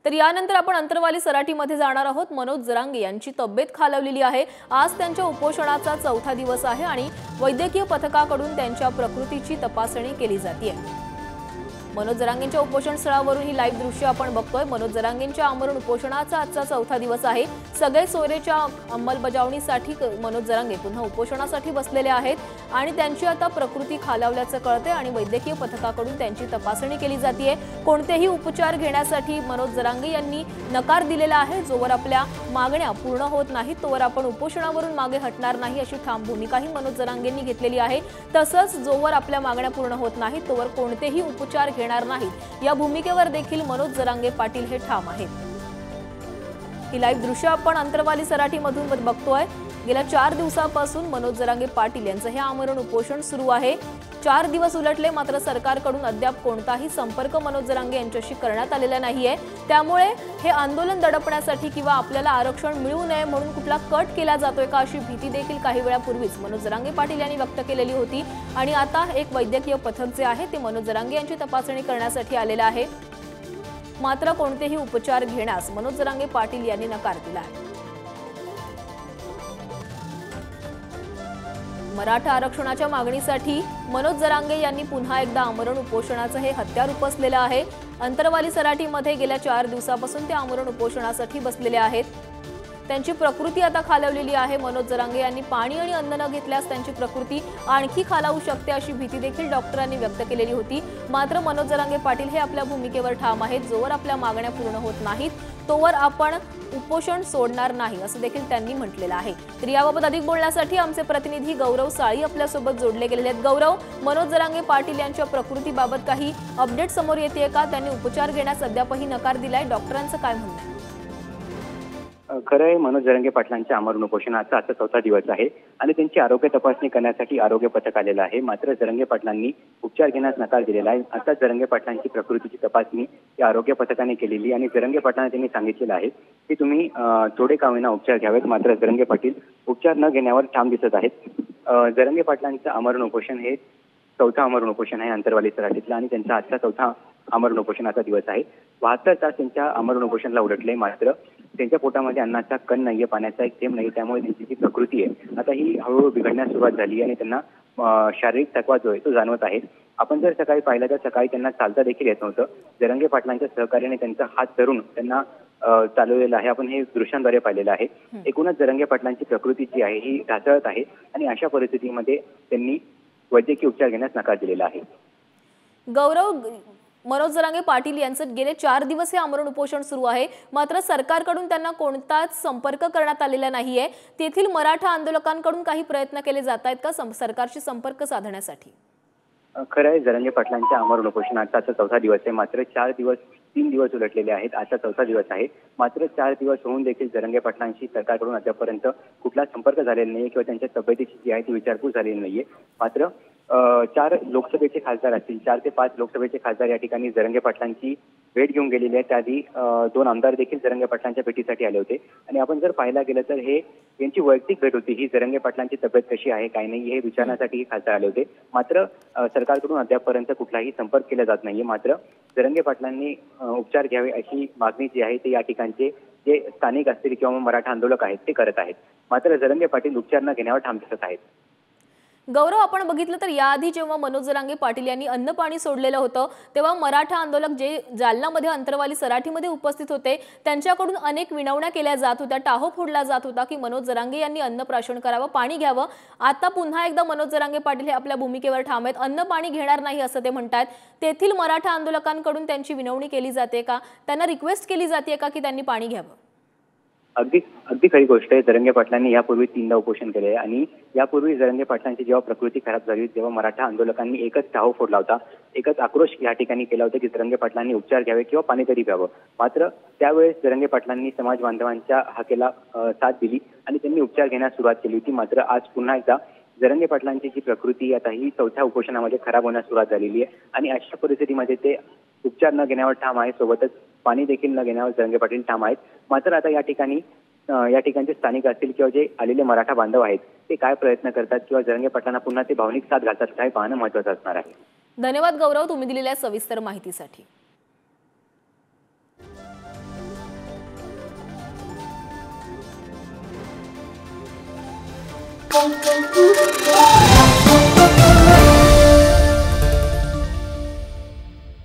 तर यानंतर आपण अंतरवाली सराटीमध्ये जाणार आहोत। मनोज जरांगे यांची तब्येत खालावलेली आहे। आज त्यांच्या उपोषणाचा चौथा दिवस आहे आणि वैद्यकीय पथकाकडून त्यांच्या प्रकृतीची तपासणी केली जाते। मनोज जरांगेंच्या उपोषण स्थळावरून ही लाईव्ह दृश्य आपण बघतोय। मनोज जरांगेंच्या आमरण उपोषणाचा आजचा चौथा दिवस आहे। सगळे सोयरेच्या अंमलबजावणीसाठी मनोज जरांगे पुन्हा उपोषणासाठी बसलेले आहेत आणि त्यांची आता प्रकृती खालावल्याचं कळते आणि वैद्यकीय पथकाकडून त्यांची तपासणी केली जाते। कोणतेही उपचार घेण्यासाठी मनोज जरांगे यांनी नकार दिलेला आहे। जोवर आपल्या मागण्या पूर्ण होत नाहीत तोवर आपण उपोषणावरून मागे हटणार नाही अशी ठाम भूमिकाही मनोज जरांगेंनी घेतलेली आहे। तसंच जोवर आपल्या मागण्या पूर्ण होत नाहीत तोवर कोणतेही उपचार घेणार नाहीत या भूमिकेवर देखील मनोज जरांगे पाटील हे ठाम आहेत। ही लाईव्ह दृश्य आपण अंतरवाली सराटीमधून बघतोय। गेल्या 4 दिवसांपासून मनोज जरांगे पाटील यांचं हे आमरण उपोषण सुरू आहे। 4 दिवस उलटले मात्र सरकारकडून अद्याप कोणताही संपर्क मनोज जरांगे यांच्याशी करण्यात आलेला नाहीये। त्यामुळे हे आंदोलन दडपण्यासाठी किंवा आपल्याला आरक्षण मिळू नये म्हणून कुठला कट केला जातोय का अशी भीती देखील काही वेळापूर्वीच मनोज जरांगे पाटील यांनी व्यक्त केलेली होती आणि आता एक वैद्यकीय पथक जे आहे ते मनोज जरांगे यांची तपासणी करण्यासाठी आलेले आहे। मात्र कोणतेही उपचार घेण्यास मनोज जरांगे पाटील यांनी नकार दिला आहे। मराठा आरक्षणाच्या मागणीसाठी मनोज जरांगे यांनी पुन्हा एकदा आमरण उपोषणाचं हे हत्यार उपसलेलं आहे। अंतरवाली सराटीमध्ये गेल्या 4 दिवसापासून ते आमरण उपोषणासाठी बसलेले आहेत। त्यांची प्रकृती आता खालावलेली आहे। मनोज जरांगे यांनी पाणी आणि अन्न न घेतल्यास त्यांची प्रकृती आणखी खालावू शकते अशी भीती देखील डॉक्टरांनी व्यक्त केलेली होती। मात्र मनोज जरांगे पाटील हे आपल्या भूमिकेवर ठाम आहेत। जोवर आपल्या मागण्या पूर्ण होत नाहीत तोवर आपण उपोषण सोडणार नाही असं देखील त्यांनी म्हटलेलं आहे। तर याबाबत अधिक बोलण्यासाठी आमचे प्रतिनिधी गौरव साळी आपल्यासोबत जोडले गेलेले आहेत। गौरव, मनोज जरांगे पाटील यांच्या प्रकृतीबाबत काही अपडेट समोर येते का? त्यांनी उपचार घेण्यास अद्यापही नकार दिलाय, डॉक्टरांचं काय म्हणणं आहे? खरं आहे, मनोज जरांगे पाटलांच्या आमरण उपोषणाचा आजचा चौथा दिवस आहे आणि त्यांची आरोग्य तपासणी करण्यासाठी आरोग्य पथक आलेलं आहे। मात्र जरांगे पाटलांनी उपचार घेण्यास नकार दिलेला आहे। आता जरांगे पाटलांची प्रकृतीची तपासणी या आरोग्य पथकाने केलेली आणि जरांगे पाटलांना त्यांनी सांगितलेलं आहे की तुम्ही थोडे का होईना उपचार घ्यावेत। मात्र जरांगे पाटील उपचार न घेण्यावर ठाम दिसत आहेत। जरांगे पाटलांचं आमरण उपोषण हे चौथा आमरण उपोषण आहे अंतरवाली सराटीतलं आणि त्यांचा आजचा चौथा आमरण उपोषणाचा दिवस आहे। 72 तास त्यांच्या आमरण उपोषणाला उलटले मात्र त्यांच्या पोटामध्ये अन्नाचा कण नाहीये, पाण्याचा एक थेंब नाही। त्यामुळे त्यांची जी प्रकृती आहे आता ही हळूहळू बिघडण्यास सुरुवात झाली आणि त्यांना शारीरिक थकवा जो आहे तो जाणवत आहे। आपण जर सकाळी पाहिलं तर सकाळी त्यांना चालता देखील येत नव्हतं। जरांगे पाटलांच्या सहकार्याने त्यांचा हात धरून त्यांना चालवलेला आहे। आपण हे दृश्यांद्वारे पाहिलेलं आहे। एकूणच जरांगे पाटलांची प्रकृती जी आहे ही ढासळत आहे आणि अशा परिस्थितीमध्ये त्यांनी वैद्यकीय उपचार घेण्यास नकार दिलेला आहे। गौरव, मनोज जरांगे पाटील यांचं गेले 4 दिवस हे आमरण उपोषण सुरू आहे मात्र सरकारकडून त्यांना कोणताच संपर्क करण्यात आलेला नाहीये। तेथील मराठा आंदोलकांकडून काही प्रयत्न केले जात आहेत का सरकारशी संपर्क साधण्यासाठी? खरं आहे, जरांगे पाटलांच्या आमरण उपोषणाचा आजचा चौथा दिवस आहे। मात्र 3 दिवस उलटलेले आहेत। आजचा चौथा दिवस आहे। मात्र 4 दिवस होऊन देखील जरांगे पाटलांशी सरकारकडून अद्यापर्यंत कुठला संपर्क झालेला नाही किंवा त्यांच्या तब्येतीची जी आहे ती विचारपूस झालेली नाहीये। मात्र 4 लोकसभेचे खासदार असतील, 4 ते 5 लोकसभेचे खासदार या ठिकाणी जरांगे पाटलांची भेट घेऊन गेलेले आहेत। त्याआधी 2 आमदार देखील जरांगे पाटलांच्या भेटीसाठी आले होते आणि आपण जर पाहायला गेलं तर हे यांची वैयक्तिक भेट होती। ही जरांगे पाटलांची तब्येत कशी आहे काय नाही हे विचारण्यासाठी हे खासदार आले होते। मात्र सरकारकडून अद्यापर्यंत कुठलाही संपर्क केला जात नाहीये। मात्र जरांगे पाटलांनी उपचार घ्यावे अशी मागणी जी आहे ते या ठिकाणचे जे स्थानिक असतील किंवा मराठा आंदोलक आहेत ते करत आहेत। मात्र जरांगे पाटील उपचार न घेण्यावर ठाम दिसत आहेत। गौरव, आपण बघितलं तर याआधी जेव्हा मनोज जरांगे पाटील यांनी अन्न पाणी सोडलेलं होतं तेव्हा मराठा आंदोलक जे जालनामध्ये अंतरवाली सराटीमध्ये उपस्थित होते त्यांच्याकडून अनेक विनवण्या केल्या जात होत्या, टाहो फोडला जात होता की मनोज जरांगे यांनी अन्न प्राशन करावं, पाणी घ्यावं। आता पुन्हा एकदा मनोज जरांगे पाटील हे आपल्या भूमिकेवर ठाम आहेत, अन्न पाणी घेणार नाही असं ते म्हणतात। तेथील मराठा आंदोलकांकडून त्यांची विनवणी केली जाते का, त्यांना रिक्वेस्ट केली जाते का की त्यांनी पाणी घ्यावं? अगदी खरी गोष्ट आहे। जरांगे पाटलांनी यापूर्वी 3दा उपोषण केले आणि यापूर्वी जरांगे पाटलांची जेव्हा प्रकृती खराब झाली तेव्हा मराठा आंदोलकांनी एकच टाहो फोडला होता, एकच आक्रोश या ठिकाणी केला होता की जरांगे पाटलांनी उपचार घ्यावे किंवा पाणी तरी प्यावं। मात्र त्यावेळेस जरांगे पाटलांनी समाज बांधवांच्या हाकेला साथ दिली आणि त्यांनी उपचार घेण्यास सुरुवात केली होती। मात्र आज पुन्हा एकदा जरांगे पाटलांची जी प्रकृती आता ही चौथ्या उपोषणामध्ये खराब होण्यास सुरुवात झालेली आहे आणि अशा परिस्थितीमध्ये ते उपचार न घेण्यावर ठाम आहे, सोबतच पाणी देखील न घेण्यावर जरांगे पाटील ठाम आहेत। मात्र आता या ठिकाणचे स्थानिक असतील किंवा जे आलेले मराठा बांधव आहेत ते काय प्रयत्न करतात किंवा जरांगे पाटलांना पुन्हा ते भावनिक साथ घालतात काय पाहणं महत्त्वाचं असणार आहे। धन्यवाद गौरव, तुम्ही दिलेल्या सविस्तर माहितीसाठी। Thank you.